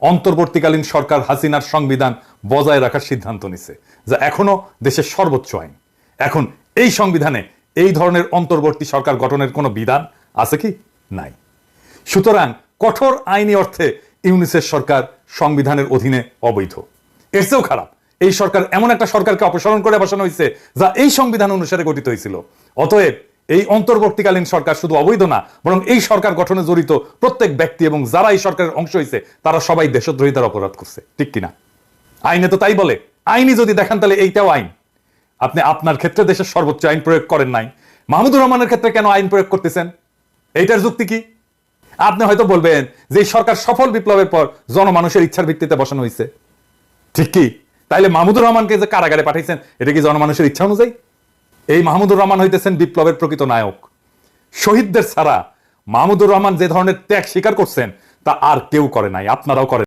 অন্তর্বর্তীকালীন সরকার হাসিনার সংবিধান বজায় রাখার সিদ্ধান্ত নিছে, যা এখনো দেশের সর্বোচ্চ আইন। এখন এই সংবিধানে এই ধরনের অন্তর্বর্তী সরকার গঠনের কোনো বিধান আছে কি? নাই। সুতরাং কঠোর আইনি অর্থে ইউনিসের সরকার সংবিধানের অধীনে অবৈধ। এর চেয়েও খারাপ, এই সরকার এমন একটা সরকারকে অপসারণ করে বসানো হয়েছে যা এই সংবিধান অনুসারে গঠিত হয়েছিল। অতএব এই অন্তর্বর্তীকালীন সরকার শুধু অবৈধ না, বরং এই সরকার গঠনে জড়িত প্রত্যেক ব্যক্তি এবং যারা এই সরকারের অংশ হয়েছে তারা সবাই দেশদ্রোহিতার অপরাধ করছে। ঠিক কিনা? আইনে তো তাই বলে। আইনি যদি দেখান তাহলে এইটাও আইন। আপনি আপনার ক্ষেত্রে দেশের সর্বোচ্চ আইন প্রয়োগ করেন নাই, মাহমুদুর রহমানের ক্ষেত্রে কেন আইন প্রয়োগ করতেছেন? এইটার যুক্তি কি? আপনি হয়তো বলবেন যে সরকার সফল বিপ্লবের পর জনমানুষের ইচ্ছার ভিত্তিতে বসানো হয়েছে। ঠিক কি? তাইলে মাহমুদুর রহমানকে যে কারাগারে পাঠাইছেন এটা কি জনমানুষের ইচ্ছা অনুযায়ী? এই মাহমুদুর রহমান হইতেছেন বিপ্লবের প্রকৃত নায়ক। শহীদদের ছাড়া মাহমুদুর রহমান যে ধরনের ত্যাগ স্বীকার করছেন তা আর কেউ করে নাই, আপনারাও করেন।